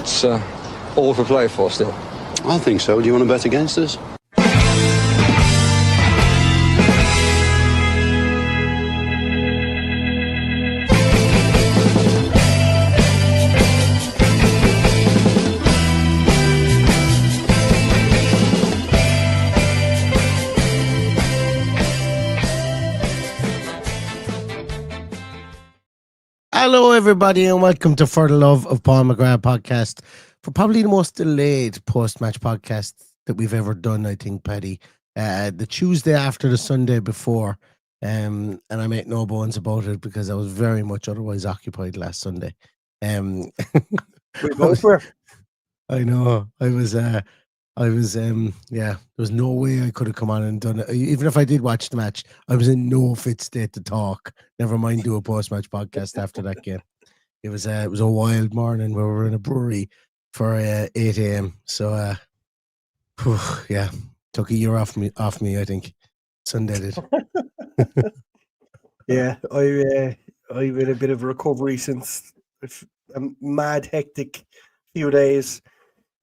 it's all for play for still? I think so. Do you want to bet against us? Hello, everybody, and welcome to For the Love of Paul McGrath podcast, for probably the most delayed post-match podcast that we've ever done, I think, Paddy. The Tuesday after the Sunday before, and I make no bones about it because I was very much otherwise occupied last Sunday. We both were. I know. I was, yeah, there was no way I could have come on and done it. Even if I did watch the match, I was in no fit state to talk. Never mind do a post-match podcast after that game. It was a wild morning where we were in a brewery for 8 a.m. So, yeah, took a year off me, I think. Sunday did. Yeah, I've been a bit of a recovery since a mad hectic few days,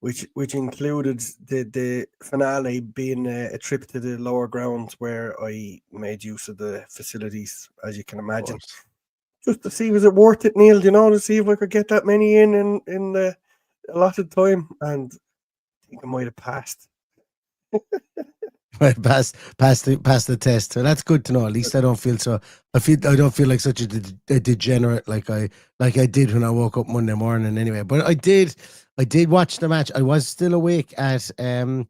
which included the finale being a trip to the lower grounds where I made use of the facilities, as you can imagine, just to see was it worth it, Neil. You know, to see if I could get that many in the allotted time, and I think I might have passed. Right, pass the test. So that's good to know. At least I don't feel so. I don't feel like such a degenerate like I did when I woke up Monday morning. Anyway, but I did watch the match. I was still awake at I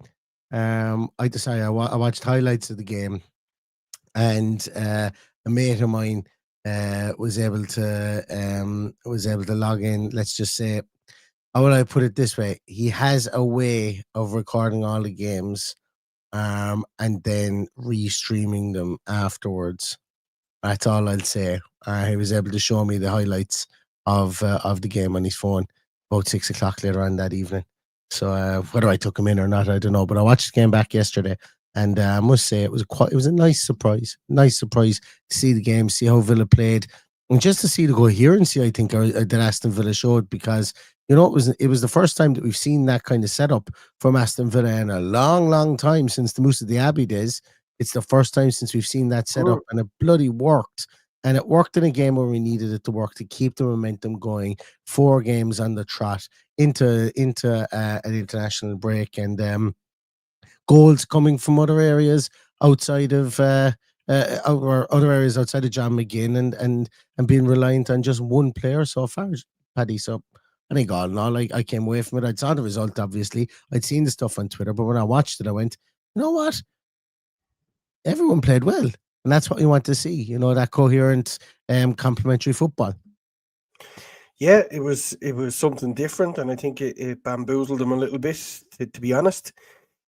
watched highlights of the game, and a mate of mine was able to log in. Let's just say, how would I put it this way? He has a way of recording all the games, and then re-streaming them afterwards. That's all I'll say. He was able to show me the highlights of the game on his phone about 6 o'clock later on that evening. So whether I took him in or not, I don't know. But I watched the game back yesterday, and I must say it was a nice surprise. Nice surprise to see the game, see how Villa played, and just to see the coherency, I think, that Aston Villa showed, because you know it was the first time that we've seen that kind of setup from Aston Villa in a long, long time, since the Moussa Diaby days. It's the first time since we've seen that setup, and it bloody worked. And it worked in a game where we needed it to work, to keep the momentum going. 4 games on the trot into an international break, and goals coming from other areas outside of other areas outside of John McGinn, and being reliant on just one player so far, Paddy. So I think all in all, I came away from it. I saw the result, obviously. I'd seen the stuff on Twitter, but when I watched it, I went, you know what? Everyone played well. And that's what you want to see, you know, that coherent, complementary football. Yeah, it was something different, and I think it bamboozled them a little bit, to be honest.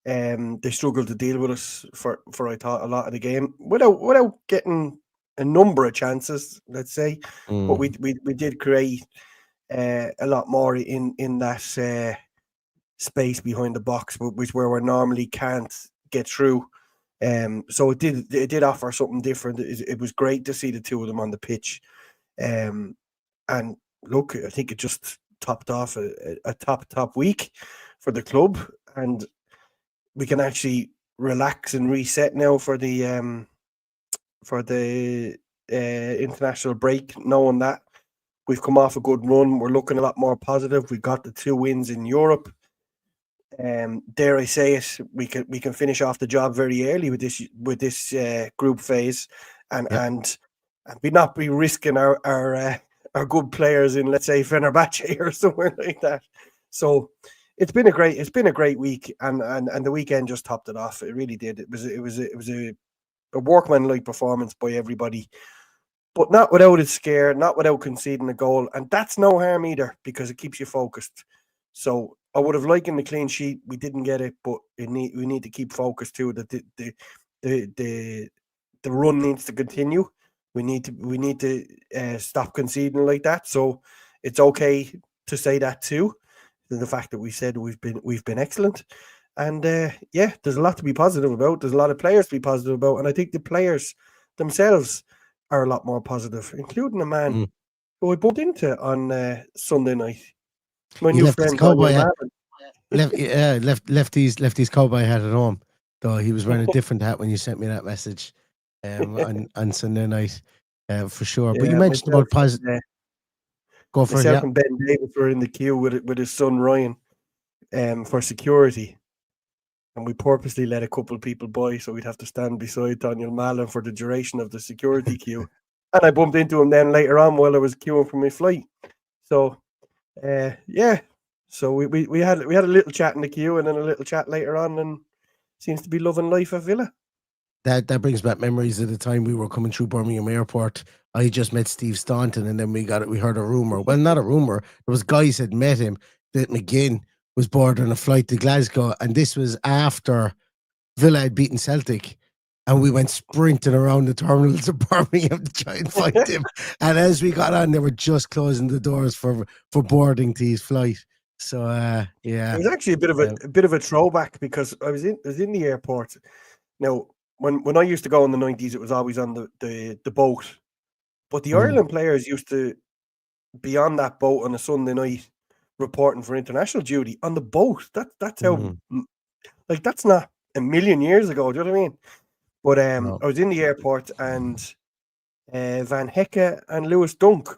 They struggled to deal with us for I thought a lot of the game without getting a number of chances, let's say. But we did create a lot more in that space behind the box, which where we normally can't get through. So it did offer something different. It was great to see the two of them on the pitch, and look, I think it just topped off a top week for the club, and we can actually relax and reset now for the international break, knowing that we've come off a good run. We're looking a lot more positive. We got the 2 wins in Europe. Dare I say it, we can finish off the job very early with this group phase, and we not be risking our good players in, let's say, Fenerbahce or somewhere like that. So it's been a great week, and the weekend just topped it off. It really did. It was a workmanlike performance by everybody, but not without a scare, not without conceding a goal, and that's no harm either, because it keeps you focused. So I would have liked the clean sheet. We didn't get it, but we need to keep focused too. That the run needs to continue. We need to stop conceding like that. So it's okay to say that too. The fact that we said we've been excellent, and there's a lot to be positive about. There's a lot of players to be positive about, and I think the players themselves are a lot more positive, including a man who I bumped into on Sunday night. My He new left his friend cowboy Daniel hat. Marvin. Left his cowboy hat at home. Though he was wearing a different hat when you sent me that message on Sunday night, for sure. But you Yeah, mentioned about positive. Go for it, myself yeah. and Ben Davis were in the queue with his son Ryan, for security, and we purposely let a couple of people by so we'd have to stand beside Daniel Mallon for the duration of the security queue. And I bumped into him then later on while I was queuing for my flight. So, yeah. So we had a little chat in the queue and then a little chat later on, and seems to be loving life at Villa. That brings back memories of the time we were coming through Birmingham Airport. I just met Steve Staunton, and then we heard a rumor. Well, not a rumor. There was guys had met him that McGinn was boarding on a flight to Glasgow, and this was after Villa had beaten Celtic. And we went sprinting around the terminals of Birmingham to try and find him. And as we got on, they were just closing the doors for boarding to his flight. So yeah, it was actually a bit of a throwback because I was in the airport. Now, when I used to go in the 90s, it was always on the boat. But the Ireland players used to be on that boat on a Sunday night reporting for international duty on the boat. That's how, like, that's not a million years ago. Do you know what I mean? But No. I was in the airport and Van Hecke and Lewis Dunk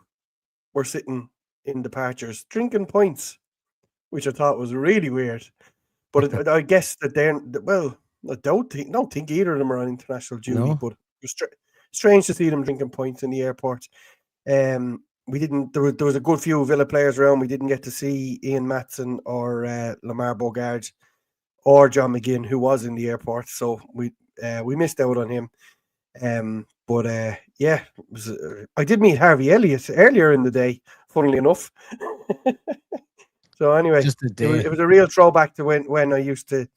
were sitting in departures drinking pints, which I thought was really weird. But I guess that I don't think either of them are on international duty. No. But it was strange to see them drinking pints in the airport. We didn't. There was a good few Villa players around. We didn't get to see Ian Matson or Lamar Bogarde or John McGinn, who was in the airport. So we missed out on him. But yeah, I did meet Harvey Elliott earlier in the day, funnily enough. So anyway, Just a day. it was a real throwback to when I used to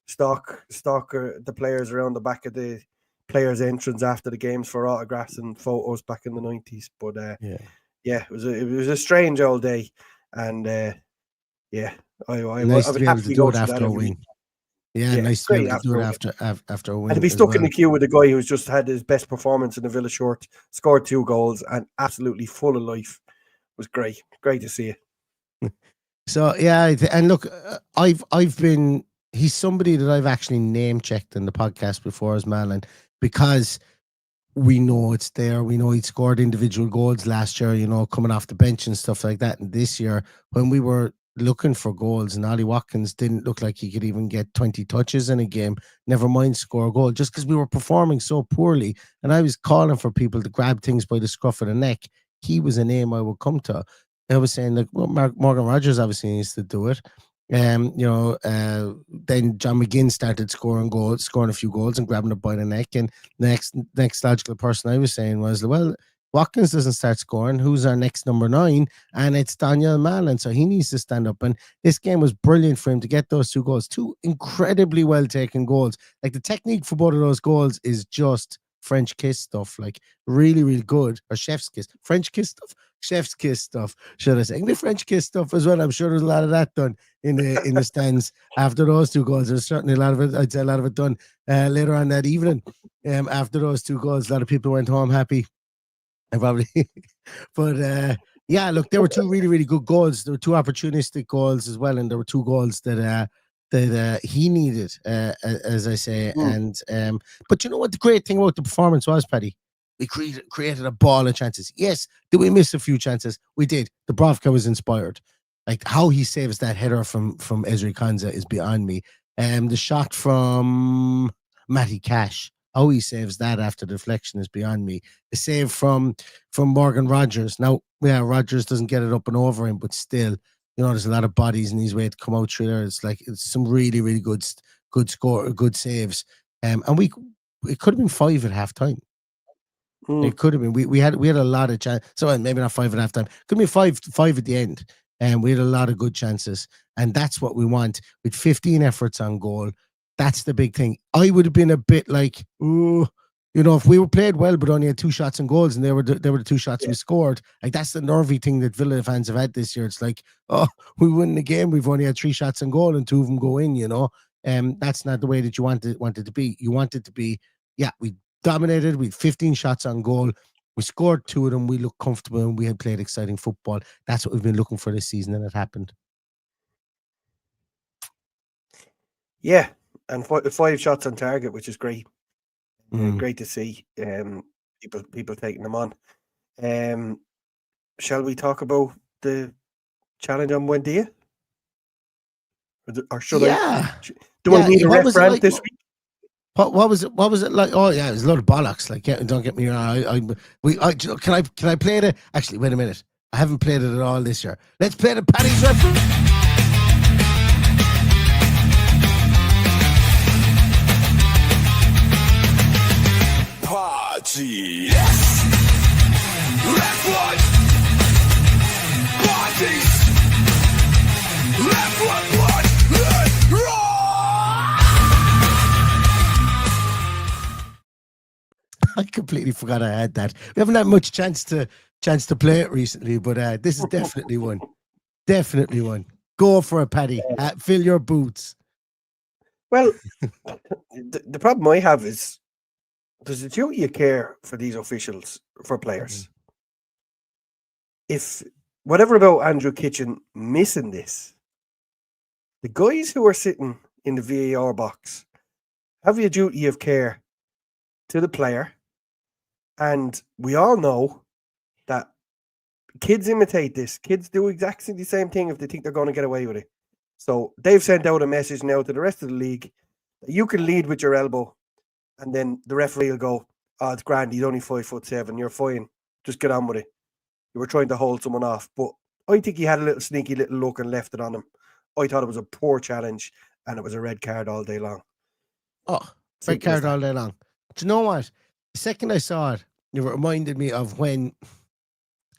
stalk the players around the back of the players' entrance after the games for autographs and photos back in the 90s. But yeah, it was a strange old day, and yeah, I nice would to be able to happily do go it through that after a every win. week. Yeah, nice to be great able to do it win. after a win. And to be as stuck well. in the queue with a guy who's just had his best performance in the Villa shirt, scored 2 goals, and absolutely full of life was great. Great to see it. So yeah, and look, I've been. He's somebody that I've actually name checked in the podcast before as Malin, because we know it's there. We know he'd scored individual goals last year, you know, coming off the bench and stuff like that. And this year, when we were looking for goals, and Ollie Watkins didn't look like he could even get 20 touches in a game, never mind score a goal, just because we were performing so poorly. And I was calling for people to grab things by the scruff of the neck. He was a name I would come to. I was saying, like, well, Morgan Rogers obviously needs to do it. Then John McGinn started scoring a few goals and grabbing it by the neck. And next logical person I was saying was, well, Watkins doesn't start scoring. Who's our next number 9? And it's Daniel Mallon. So he needs to stand up. And this game was brilliant for him to get those 2 goals. 2 incredibly well taken goals. Like, the technique for both of those goals is just French kiss stuff. Like, really, really good. Or chef's kiss. French kiss stuff. Chef's kiss stuff, should I say? The French kiss stuff as well. I'm sure there's a lot of that done in the stands after those 2 goals. There's certainly a lot of it. I'd say a lot of it done later on that evening. After those 2 goals, a lot of people went home happy. Probably, but yeah, look, there were 2 really, really good goals. There were 2 opportunistic goals as well, and there were 2 goals that he needed, as I say. And but you know what the great thing about the performance was, Paddy? We created a ball of chances. Yes, did we miss a few chances? We did. Dubravka was inspired. Like, how he saves that header from Ezri Konsa is beyond me. The shot from Matty Cash, how he saves that after the deflection is beyond me. The save from Morgan Rogers. Now, yeah, Rogers doesn't get it up and over him, but still, you know, there's a lot of bodies in his way to come out through there. It's some really, really good saves. And it could have been 5 at half time. It could have been. We had a lot of chance. So maybe not 5 at half time. Could be 5 at the end. And we had a lot of good chances. And that's what we want. With 15 efforts on goal, that's the big thing. I would have been a bit like, ooh, you know, if we were played well but only had 2 shots on goals and they were the 2 shots we scored, like, that's the nervy thing that Villa fans have had this year. It's like, oh, we win the game, we've only had 3 shots on goal and 2 of them go in, you know. That's not the way that you want it to be. You want it to be, yeah, we dominated, we had 15 shots on goal, we scored 2 of them, we looked comfortable, and we had played exciting football. That's what we've been looking for this season, and it happened. Yeah, and 5 shots on target, which is great. Mm. Great to see. People taking them on. Shall we talk about the challenge on Buendia? Or should Yeah. Do I need a What was it reference like? this week? What was it? What was it like? Oh yeah, it was a lot of bollocks. Like, don't get me wrong. Can I play it? Actually, wait a minute. I haven't played it at all this year. Let's play the Paddy's reference. Party. Yes. Left one. Parties. Left one. Left I completely forgot I had that. We haven't had much chance to play it recently, but this is definitely one. Definitely one. Go for it, Paddy. Fill your boots. Well, the problem I have is there's a duty of care for these officials, for players. If whatever about Andrew Kitchen missing this, the guys who are sitting in the VAR box have a duty of care to the player. And we all know that kids imitate this. Kids do exactly the same thing if they think they're going to get away with it. So they've sent out a message now to the rest of the league that you can lead with your elbow, and then the referee will go, "Oh, it's grand. He's only 5'7". You're fine. Just get on with it. You were trying to hold someone off." But I think he had a little sneaky little look and left it on him. I thought it was a poor challenge, and it was a red card all day long. Oh, red card all day long. Do you know what? The second I saw it, it reminded me of when.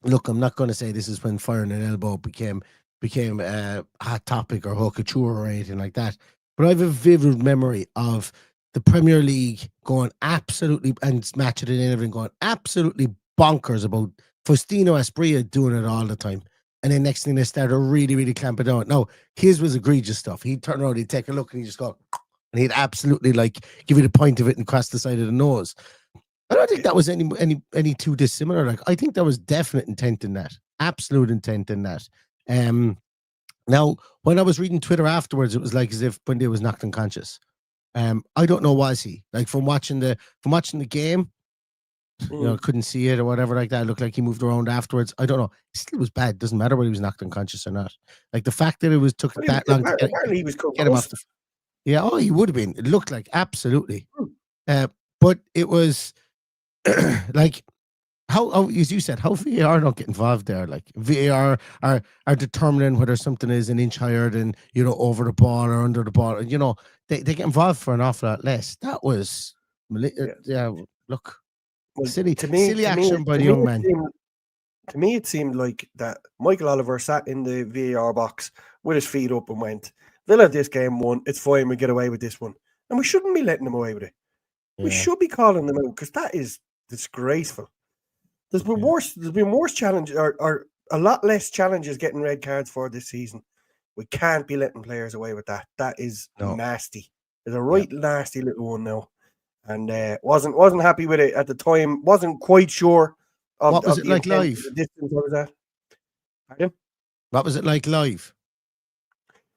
Look, I'm not going to say this is when firing an elbow became a hot topic or haute couture or anything like that. But I have a vivid memory of the Premier League going absolutely, and matching it and everything, going absolutely bonkers about Faustino Asprilla doing it all the time. And then next thing they started really, really clamping down. No, his was egregious stuff. He'd turn around, he'd take a look, and he'd just go, and he'd absolutely like give you the point of it and cross the side of the nose. I don't think that was any too dissimilar. Like, I think there was definite intent in that, absolute intent in that. Now, when I was reading Twitter afterwards, it was like as if Bundy was knocked unconscious. I don't know, was he? Like from watching the game, you know, couldn't see it or whatever like that. It looked like he moved around afterwards. I don't know. It still was bad. Doesn't matter whether he was knocked unconscious or not. Like the fact that it was took that long to get him off the. Yeah, oh, he would have been. It looked like absolutely. But it was. Like how as you said, how VAR don't get involved there. Like VAR are determining whether something is an inch higher than, you know, over the ball or under the ball. You know, they get involved for an awful lot less. That was look, silly action by the young man. To me, it seemed like that Michael Oliver sat in the VAR box with his feet up and went, "Villa, this game won. It's fine. We get away with this one, and we shouldn't be letting them away with it. We should be calling them out because that is disgraceful." There's been worse challenges or a lot less challenges getting red cards for this season. We can't be letting players away with that. That is nasty. It's a nasty little one now, and wasn't happy with it at the time. Wasn't quite sure. What was it like live? The distance I was at. Pardon? What was it like live?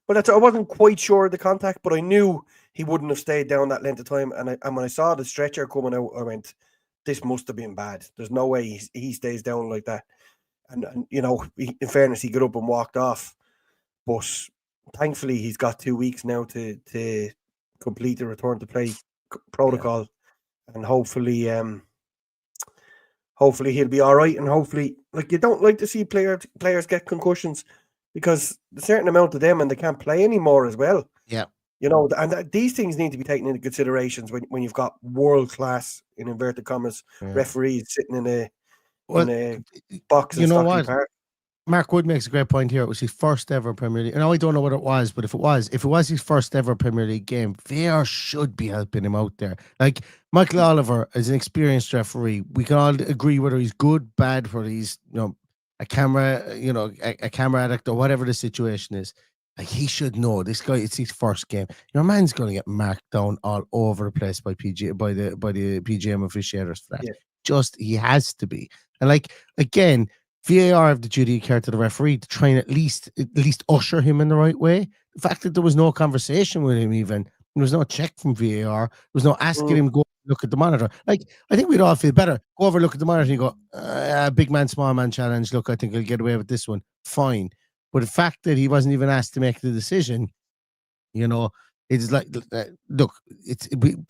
Well, I wasn't quite sure of the contact, but I knew he wouldn't have stayed down that length of time. And when I saw the stretcher coming out, I went, "This must have been bad. There's no way he stays down like that." And you know, in fairness, he got up and walked off. But thankfully, he's got 2 weeks now to complete the return to play protocol, and hopefully he'll be all right. And hopefully, like, you don't like to see players get concussions because a certain amount of them and they can't play anymore as well. Yeah. You know, and these things need to be taken into considerations when you've got world class, in inverted commas, referees sitting in a box. You know what? Park. Mark Wood makes a great point here. It was his first ever Premier League. And I don't know what it was, but if it was his first ever Premier League game, VAR should be helping him out there. Like Michael Oliver is an experienced referee. We can all agree whether he's good, bad, whether he's, you know, a camera addict or whatever the situation is. Like, he should know this guy. It's his first game. Your man's going to get marked down all over the place by the PGM officiators for that. Yeah. Just, he has to be. And like, again, VAR have the duty of care to the referee to try and at least usher him in the right way. The fact that there was no conversation with him even There was no check from VAR. There was no asking him to go look at the monitor. Like, I think we'd all feel better. Go over, look at the monitor, and you go, big man, small man challenge. Look, I think I'll get away with this one. Fine. But the fact that he wasn't even asked to make the decision, you know, it's like, look,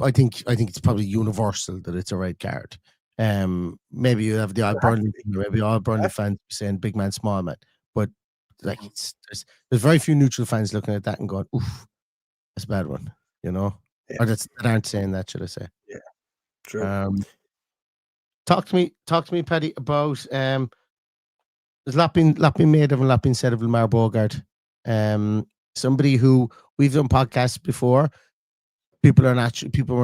I think it's probably universal that it's a red card. Maybe you have the odd Burnley, maybe all Burnley fans saying big man, small man, but like there's very few neutral fans looking at that and going, oof, that's a bad one, you know, or that aren't saying that, should I say? Yeah, true. Talk to me, Paddy, about there's a lot been made of and a lot been said of Lamar Bogarde. Somebody who we've done podcasts before. People were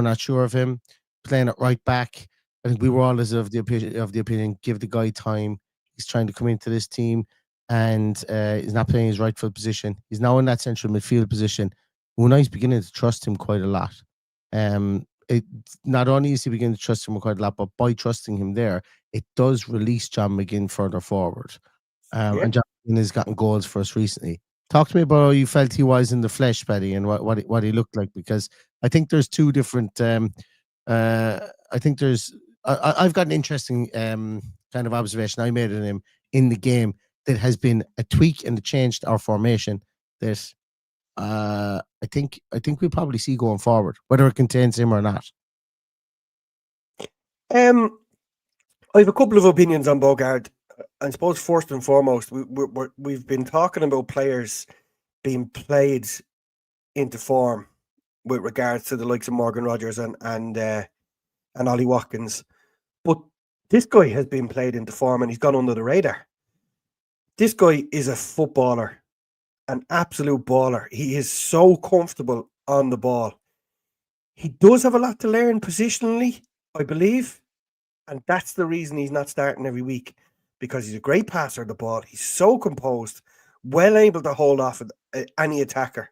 not sure of him playing it right back. I think we were all of the opinion, give the guy time. He's trying to come into this team, and he's not playing his rightful position. He's now in that central midfield position. Unai's beginning to trust him quite a lot. Not only is he beginning to trust him quite a lot, but by trusting him there, it does release John McGinn further forward. And John McGinn has gotten goals for us recently. Talk to me about how you felt he was in the flesh, Paddy, and what he looked like, because I think there's two different. I think there's. I've got an interesting kind of observation I made of him in the game that has been a tweak and a change to our formation that I think we probably see going forward, whether it contains him or not. I have a couple of opinions on Bogarde. I suppose first and foremost, we've been talking about players being played into form with regards to the likes of Morgan Rogers and Ollie Watkins, but this guy has been played into form and he's gone under the radar. This guy is a footballer, an absolute baller. He is so comfortable on the ball. He does have a lot to learn positionally, I believe, and that's the reason he's not starting every week, because he's a great passer of the ball. He's so composed, well able to hold off any attacker.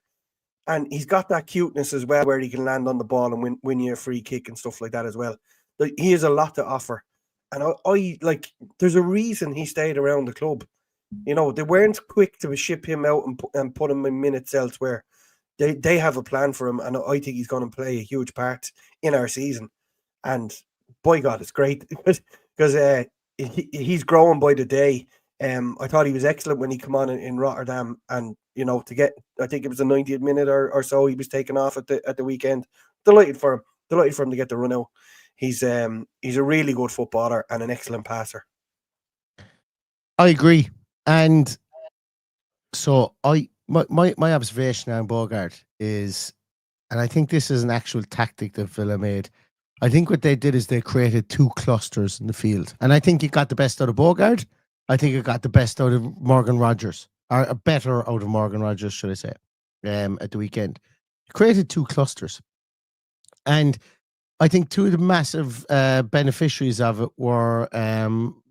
And he's got that cuteness as well, where he can land on the ball and win you a free kick and stuff like that as well. He has a lot to offer. And I like, there's a reason he stayed around the club. You know, they weren't quick to ship him out and put him in minutes elsewhere. They have a plan for him, and I think he's going to play a huge part in our season. And by God, it's great because he's growing by the day. I thought he was excellent when he came on in Rotterdam, and you know, to get, I think it was the 90th minute or so he was taken off at the weekend. Delighted for him to get the run out. He's a really good footballer and an excellent passer. I agree, and so my observation on Bogarde is, and I think this is an actual tactic that Villa made. I think what they did is they created two clusters in the field, and I think it got the best out of Bogarde. I think it got the best out of Morgan Rogers, or a better out of Morgan Rogers, should I say, at the weekend. It created two clusters, and I think two of the massive beneficiaries of it were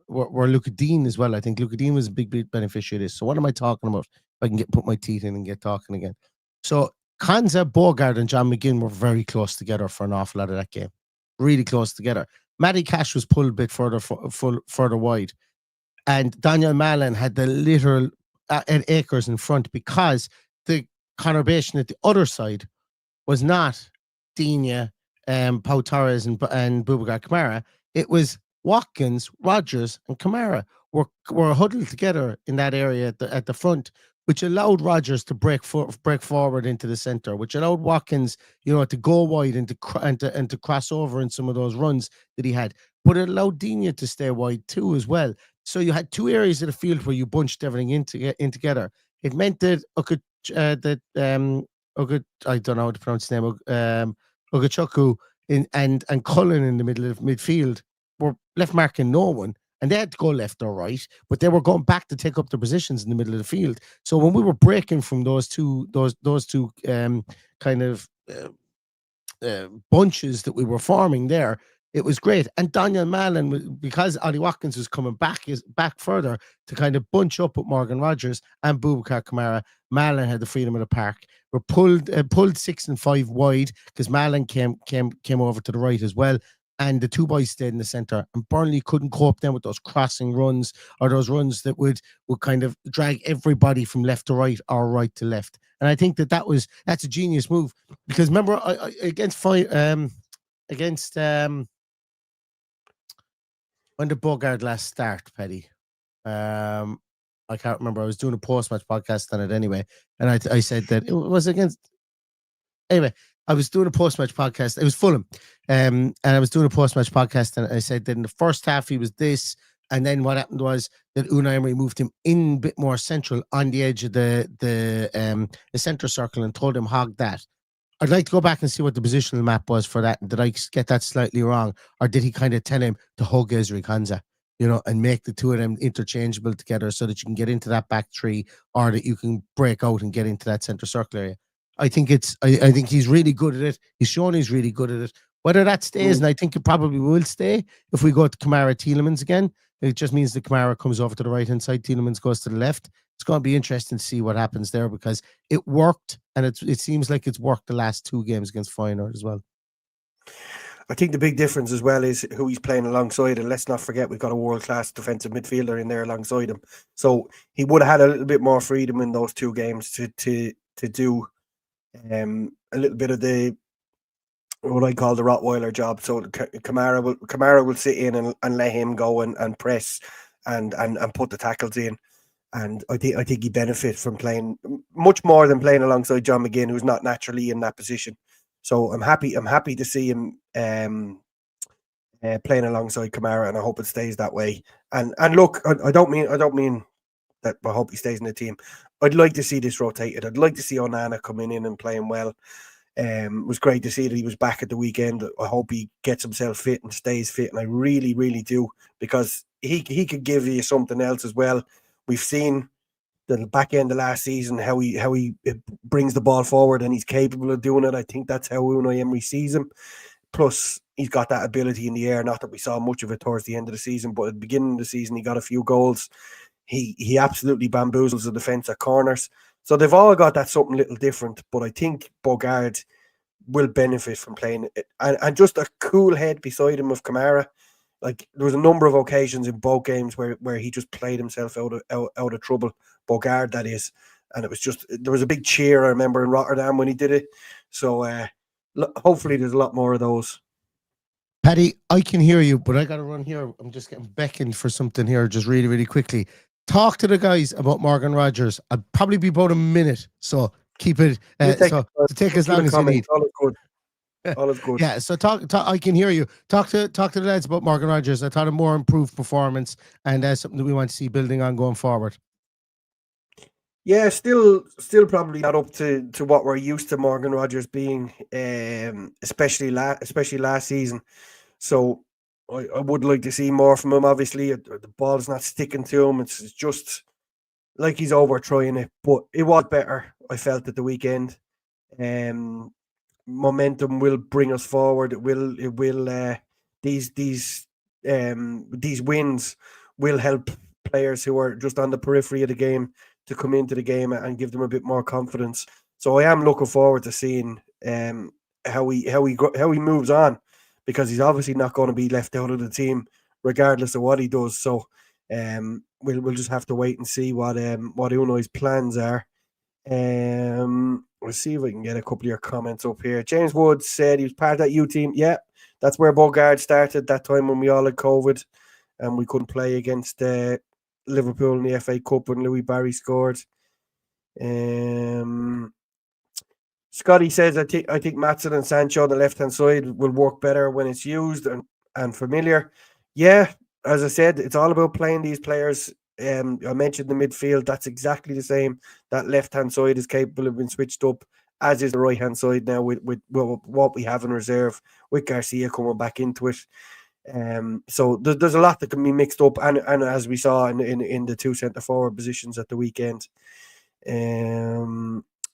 Luca Dean as well. I think Luca Dean was a big beneficiary of this. So what am I talking about? If I can put my teeth in and get talking again. So Konza, Bogarde, and John McGinn were very close together for an awful lot of that game. Really close together. Matty Cash was pulled a bit further wide. And Daniel Mallon had the literal acres in front, because the conurbation at the other side was not Digne, Pau Torres and Bogarde Kamara. It was Watkins, Rogers, and Kamara were huddled together in that area at the front, which allowed Rogers to break forward into the center, which allowed Watkins, you know, to go wide and to cross over in some of those runs that he had. But it allowed Digne to stay wide too as well. So you had two areas of the field where you bunched everything in together. It meant that I don't know how to pronounce his name, Ugochukwu and Cullen in the middle of midfield were left marking no one, and they had to go left or right, but they were going back to take up their positions in the middle of the field. So when we were breaking from those two kind of bunches that we were forming there, it was great. And Daniel Mallon, because Ollie Watkins was coming back further to kind of bunch up with Morgan Rogers and Boubacar Kamara, Mallon had the freedom of the park. We're pulled 6 and 5 wide because Mallon came over to the right as well. and the two boys stayed in the centre, and Burnley couldn't cope then with those crossing runs or those runs that would kind of drag everybody from left to right or right to left. And I think that's a genius move, because remember against when did Bogarde last start, Paddy? I can't remember. I was doing a post-match podcast on it anyway, and I said that it was against. Anyway, I was doing a post-match podcast. It was Fulham, and I was doing a post-match podcast, and I said that in the first half he was this, and then what happened was that Unai Emery moved him in a bit more central on the edge of the centre circle and told him hog that. I'd like to go back and see what the positional map was for that. Did I get that slightly wrong, or did he kind of tell him to hug Ezri Konsa, and make the two of them interchangeable together so that you can get into that back three, or that you can break out and get into that centre circle area? I think I think he's really good at it. He's shown he's really good at it. Whether that stays, and I think it probably will stay if we go to Kamara Tielemans again. It just means that Kamara comes over to the right-hand side, Tielemans goes to the left. It's going to be interesting to see what happens there, because it worked, and it seems like it's worked the last two games against Feyenoord as well. I think the big difference as well is who he's playing alongside, and let's not forget we've got a world-class defensive midfielder in there alongside him. So he would have had a little bit more freedom in those two games to do a little bit of the what I call the Rottweiler job. So Kamara will sit in and let him go and press and put the tackles in. And I think he benefit from playing much more than playing alongside John McGinn, who's not naturally in that position. So I'm happy to see him playing alongside Kamara, and I hope it stays that way. And look, I don't mean that I hope he stays in the team. I'd like to see this rotated. I'd like to see Onana coming in and playing well. It was great to see that he was back at the weekend. I hope he gets himself fit and stays fit, and I really, really do, because he could give you something else as well. We've seen the back end of last season how he brings the ball forward, and he's capable of doing it. I think that's how Unai Emery sees him. Plus, he's got that ability in the air. Not that we saw much of it towards the end of the season, but at the beginning of the season, he got a few goals. He absolutely bamboozles the defence at corners. So they've all got that something little different, but I think Bogarde will benefit from playing it. And just a cool head beside him of Kamara. Like, there was a number of occasions in both games where he just played himself out of trouble. Bogarde, that is. And it was just, there was a big cheer, I remember, in Rotterdam when he did it. So hopefully there's a lot more of those. Paddy, I can hear you, but I got to run here. I'm just getting beckoned for something here, just really, really quickly. Talk to the guys about Morgan Rogers. I'll probably be about a minute, so keep it. Take as long as you need. All is good. All is good. Yeah, so talk. I can hear you. Talk to the lads about Morgan Rogers. I thought a more improved performance, and something that we want to see building on going forward. Yeah, still probably not up to what we're used to Morgan Rogers being, especially last season. So I would like to see more from him. Obviously, the ball's not sticking to him. It's just like he's over trying it, but it was better, I felt, at the weekend. Momentum will bring us forward. It will. These wins will help players who are just on the periphery of the game to come into the game and give them a bit more confidence. So I am looking forward to seeing how he moves on, because he's obviously not going to be left out of the team regardless of what he does. So we'll just have to wait and see what Unai's plans are. Let's see if I can get a couple of your comments up here. James Wood said he was part of that U team. Yeah, that's where Bogarde started that time when we all had COVID and we couldn't play against Liverpool in the FA Cup when Louis Barry scored. Scotty says, I think Maatsen and Sancho on the left-hand side will work better when it's used and familiar. Yeah, as I said, it's all about playing these players. I mentioned the midfield. That's exactly the same. That left-hand side is capable of being switched up, as is the right-hand side now with what we have in reserve, with Garcia coming back into it. So there's a lot that can be mixed up, and as we saw in the two centre-forward positions at the weekend.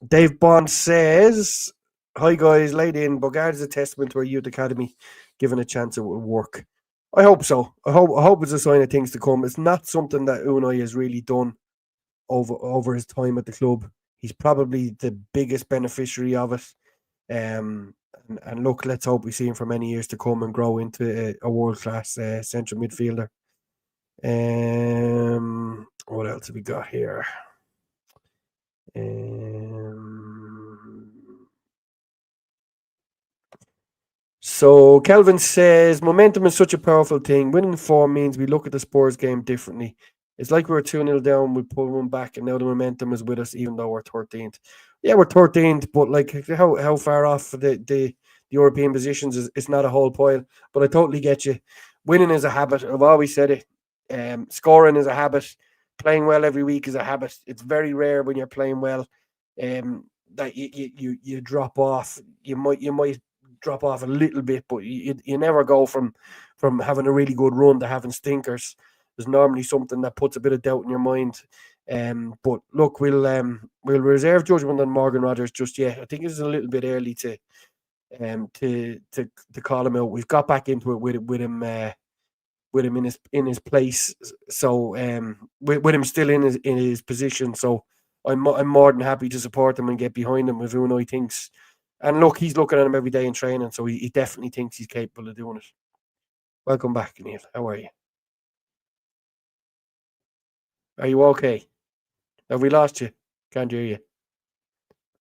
Dave Bond says, hi guys, laid in. Bogarde is a testament to our youth academy. Given a chance, it will work. I hope so. I hope it's a sign of things to come. It's not something that Unai has really done over his time at the club. He's probably the biggest beneficiary of it. And look, let's hope we see him for many years to come and grow into a world-class central midfielder. What else have we got here? So Kelvin says, momentum is such a powerful thing. Winning form means we look at the Spurs game differently. It's like we were 2-0 down, we pull one back, and now the momentum is with us, even though we're 13th. Yeah, we're 13th, but like how far off the European positions is it's not a whole pile. But I totally get you. Winning is a habit. I've always said it. Scoring is a habit. Playing well every week is a habit. It's very rare when you're playing well that you drop off. You might drop off a little bit, but you never go from having a really good run to having stinkers. There's normally something that puts a bit of doubt in your mind. But look, we'll reserve judgment on Morgan Rogers just yet. I think it's a little bit early to call him out. We've got back into it with him in his place. So with him still in his position. So I'm more than happy to support him and get behind him if Unai thinks. And look, he's looking at him every day in training, so he definitely thinks he's capable of doing it. Welcome back, Neil. How are you? Are you okay? Have we lost you? Can't hear you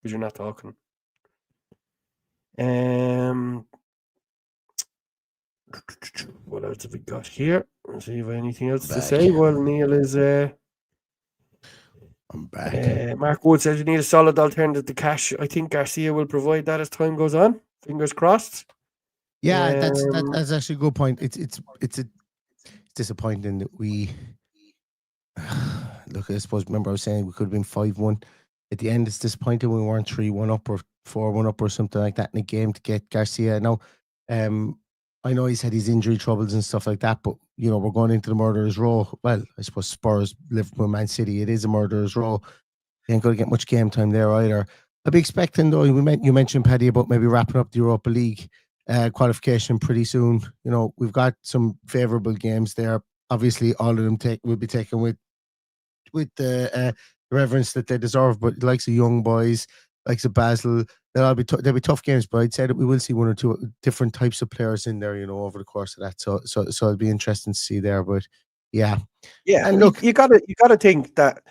because you're not talking. What else have we got here? Let's see if I have anything else to say. Well, Neil is. I'm back. Mark Wood says we need a solid alternative to cash. I think Garcia will provide that as time goes on. Fingers crossed. Yeah, that's actually a good point. It's disappointing that we look. I suppose remember I was saying we could have been 5-1 at the end. It's disappointing we weren't 3-1 up or 4-1 up or something like that in a game to get Garcia. Now, I know he's had his injury troubles and stuff like that, but you know we're going into the murderer's row. Well, I suppose Spurs, Liverpool, Man City. It is a murderer's row. You ain't going to get much game time there either. I'd be expecting though. You mentioned Paddy about maybe wrapping up the Europa League qualification pretty soon. You know we've got some favourable games there. Obviously, all of them will be taken with the reverence that they deserve. But likes of young boys, likes of Basel, they'll be tough games. But I'd say that we will see one or two different types of players in there, you know, over the course of that. So it'll be interesting to see there. But yeah, and look, you gotta think that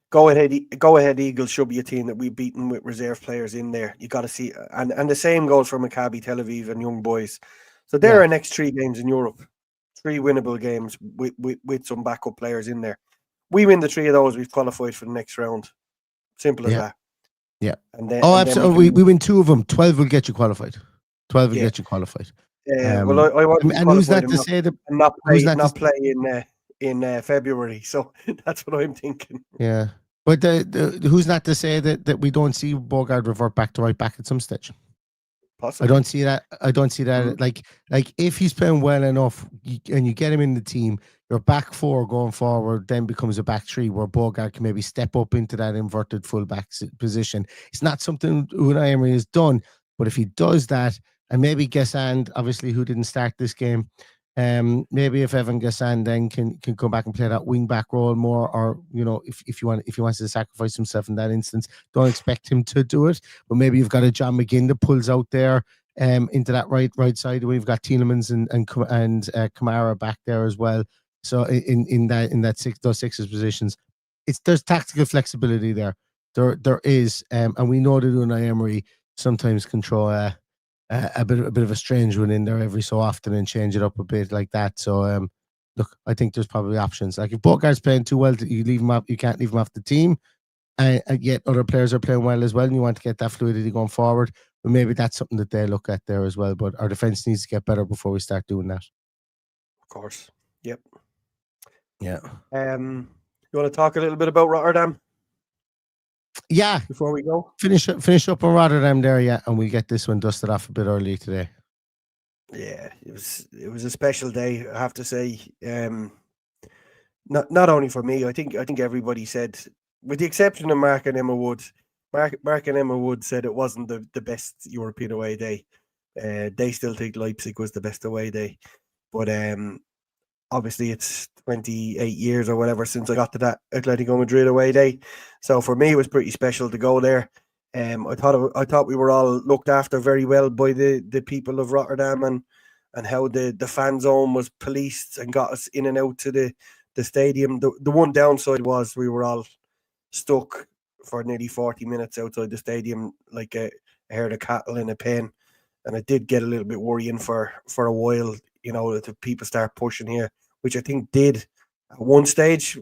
go ahead Eagles should be a team that we've beaten with reserve players in there. You got to see, and the same goes for Maccabi Tel Aviv and young boys. So there are next 3 games in Europe, 3 winnable games with some backup players in there. We win the 3 of those, we've qualified for the next round. Simple as that. Yeah. And then, absolutely. We win 2 of them. 12 will get you qualified. 12 will get you qualified. Well, I want to and who's that to say that? Not play in February. So that's what I'm thinking. Yeah. But who's not to say that we don't see Bogarde revert back to right back at some stage? Possibly. I don't see that. Mm-hmm. Like if he's playing well enough and you get him in the team, your back 4 going forward then becomes a back 3 where Bogarde can maybe step up into that inverted fullback position. It's not something Unai Emery has done, but if he does that, and maybe Gassand, obviously who didn't start this game, maybe if Evan Gassand then can come back and play that wing back role more, or you know, if he wants to sacrifice himself in that instance, don't expect him to do it. But maybe you've got a John McGinn that pulls out there into that right side. We've got Tielemans and Kamara back there as well. So in those 6 positions, there's tactical flexibility there. There is, and we know that Unai Emery sometimes can throw a bit of a strange one in there every so often and change it up a bit like that. So look, I think there's probably options. Like if Bogarde's playing too well, you leave him up. You can't leave him off the team, and yet other players are playing well as well, and you want to get that fluidity going forward. But maybe that's something that they look at there as well. But our defense needs to get better before we start doing that. Of course. Yep. Yeah. You want to talk a little bit about Rotterdam? Yeah. Before we go, finish up on Rotterdam there, yeah, and we'll get this one dusted off a bit early today. Yeah, it was a special day, I have to say. Not only for me, I think everybody said, with the exception of Mark and Emma Wood. Mark and Emma Wood said it wasn't the best European away day. They still think Leipzig was the best away day, but obviously it's 28 years or whatever since I got to that Atletico Madrid away day. So for me, it was pretty special to go there. I thought we were all looked after very well by the people of Rotterdam, and how the fan zone was policed and got us in and out to the stadium. The one downside was we were all stuck for nearly 40 minutes outside the stadium like a herd of cattle in a pen, and it did get a little bit worrying for a while. You know, if people start pushing here, which I think did at one stage.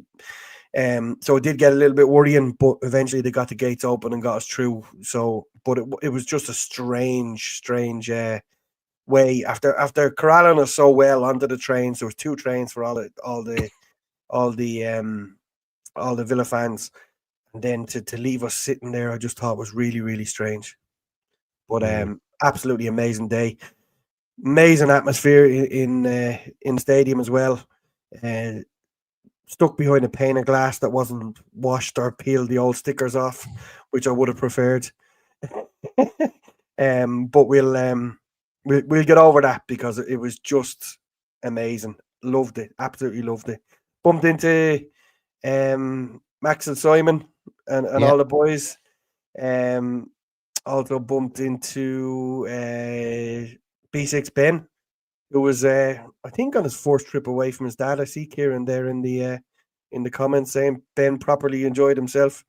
So it did get a little bit worrying, but eventually they got the gates open and got us through. So, but it was just a strange way after corralling us so well onto the trains. There was 2 trains for all the Villa fans, and then to leave us sitting there, I just thought was really, really strange. But absolutely amazing day, amazing atmosphere in the stadium as well. Stuck behind a pane of glass that wasn't washed or peeled the old stickers off, which I would have preferred. But we'll get over that because it was just amazing. Loved it, absolutely loved it. Bumped into Max and Simon and all the boys. Also bumped into B6 Ben, who was I think on his 4th trip away from his dad. I see Kieran there in the comments saying Ben properly enjoyed himself.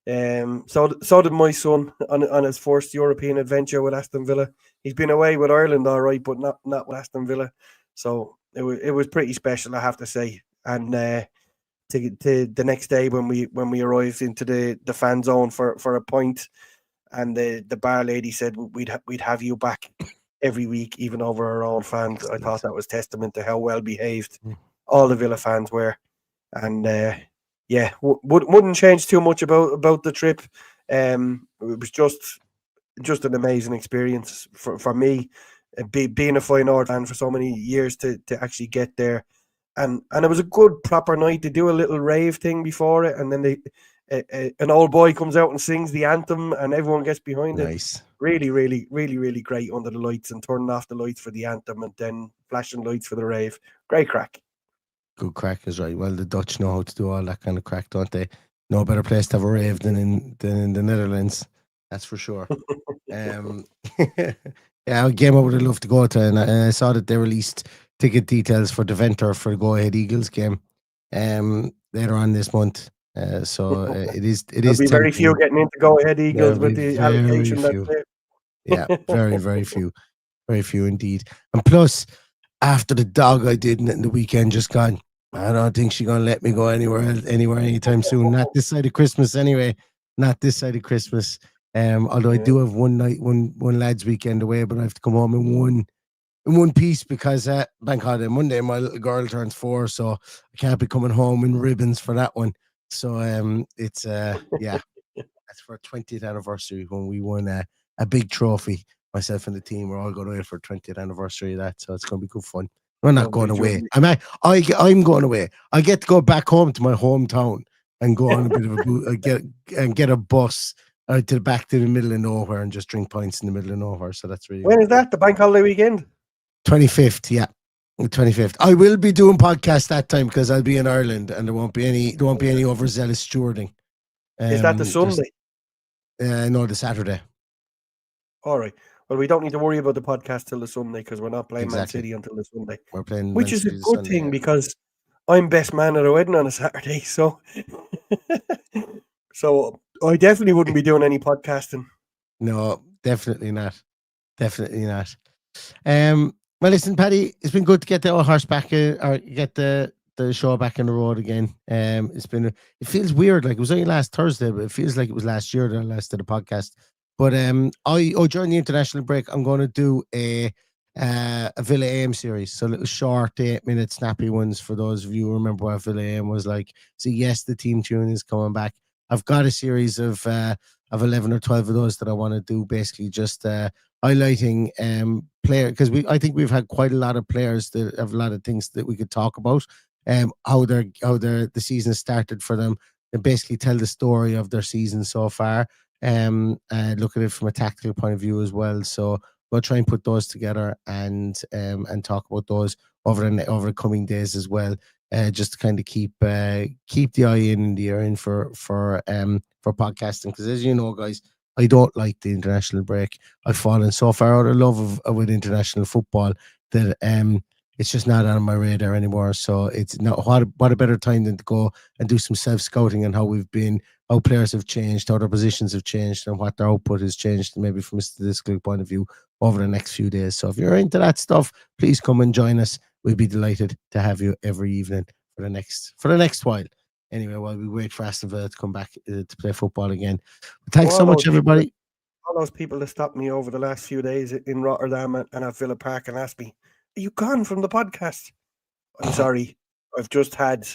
So did my son on his first European adventure with Aston Villa. He's been away with Ireland all right, but not with Aston Villa. So it was pretty special, I have to say. And to the next day when we arrived into the fan zone for a pint, and the bar lady said we'd have you back every week, even over our own fans. I thought that was testament to how well behaved all the Villa fans were. And wouldn't change too much about the trip. It was just an amazing experience for me, being a Feyenoord fan for so many years to actually get there. And it was a good proper night. They do a little rave thing before it, and then an old boy comes out and sings the anthem, and everyone gets behind it. Nice. Really, really, really, really great under the lights, and turning off the lights for the anthem and then flashing lights for the rave. Great crack. Good crack is right. Well, the Dutch know how to do all that kind of crack, don't they? No better place to have a rave than in the Netherlands. That's for sure. Yeah, a game I would have loved to go to, and I saw that they released ticket details for Deventer for the Go Ahead Eagles game later on this month. So it is. There'll be very few getting into Go Ahead Eagles with the allocation. That's it. Yeah, very, very few. Very few indeed. And plus, after the dog I did in the weekend just gone, I don't think she's going to let me go anywhere anytime soon. Not this side of Christmas anyway. Not this side of Christmas. Although I do have one lads weekend away, but I have to come home in one piece because Bank Holiday Monday my little girl turns 4, so I can't be coming home in ribbons for that one. So it's that's for 20th anniversary when we won a big trophy. Myself and the team we're all going away for 20th anniversary of that, so it's going to be good fun. We're not going away. I'm going away. I get to go back home to my hometown and go on a bit of get a bus back to the middle of nowhere and just drink pints in the middle of nowhere. So that's really. When is that? The Bank Holiday weekend? 25th, yeah, the 25th. I will be doing podcasts that time because I'll be in Ireland and there won't be any overzealous stewarding. Is that the Sunday? No, the Saturday. All right. Well, we don't need to worry about the podcast till the Sunday because we're not playing Man Exactly. City until the Sunday. We're playing, which Man is City a this good Sunday, thing yeah. because I'm best man at a wedding on a Saturday. So I definitely wouldn't be doing any podcasting. No, definitely not. Definitely not. Well, listen, Paddy, it's been good to get the old horse back, or get the show back on the road again. It feels weird, like it was only last Thursday, but it feels like it was last year that I last did a podcast. But during the international break, I'm going to do a Villa AM series, so little short 8-minute snappy ones for those of you who remember what Villa AM was like. So yes, the team tune is coming back. I've got a series of 11 or 12 of those that I want to do, basically just highlighting player, because I think we've had quite a lot of players that have a lot of things that we could talk about. How the season started for them, and basically tell the story of their season so far. Look at it from a tactical point of view as well. So we'll try and put those together and talk about those over the coming days as well. Just to kind of keep the eye in the ear in for podcasting, because as you know, guys, I don't like the international break. I've fallen so far out of love with international football that it's just not on my radar anymore. So it's not what a better time than to go and do some self-scouting on how we've been, how players have changed, how their positions have changed, and what their output has changed, maybe from a statistical point of view over the next few days. So if you're into that stuff, please come and join us. We'd be delighted to have you every evening for the next while. Anyway, while we wait for Aston Villa to come back to play football again. Thanks so much, everybody. All those people that stopped me over the last few days in Rotterdam and at Villa Park and asked me, "Are you gone from the podcast?" I'm sorry. I've just had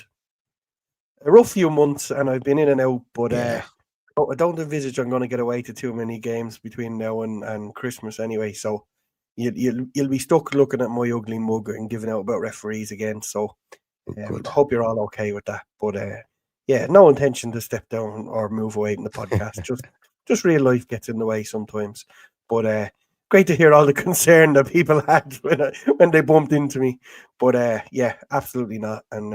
a rough few months and I've been in and out, but I don't envisage I'm going to get away to too many games between now and Christmas anyway. So you'll be stuck looking at my ugly mug and giving out about referees again. So I hope you're all okay with that. But no intention to step down or move away from the podcast. Just real life gets in the way sometimes. But great to hear all the concern that people had when they bumped into me. But absolutely not. And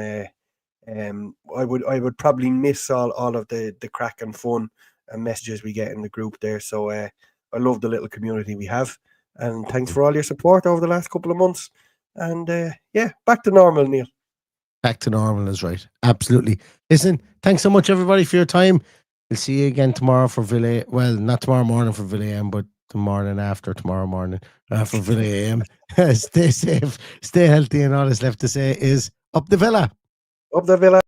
I would probably miss all of the crack and fun and messages we get in the group there. So I love the little community we have. And thanks for all your support over the last couple of months. And back to normal, Neil. Back to normal is right. Absolutely. Listen, thanks so much, everybody, for your time. We'll see you again tomorrow for Villa. Well, not tomorrow morning for Villa AM, but the morning after tomorrow morning for Villa AM. Stay safe, stay healthy, and all that's left to say is up the Villa. Up the Villa.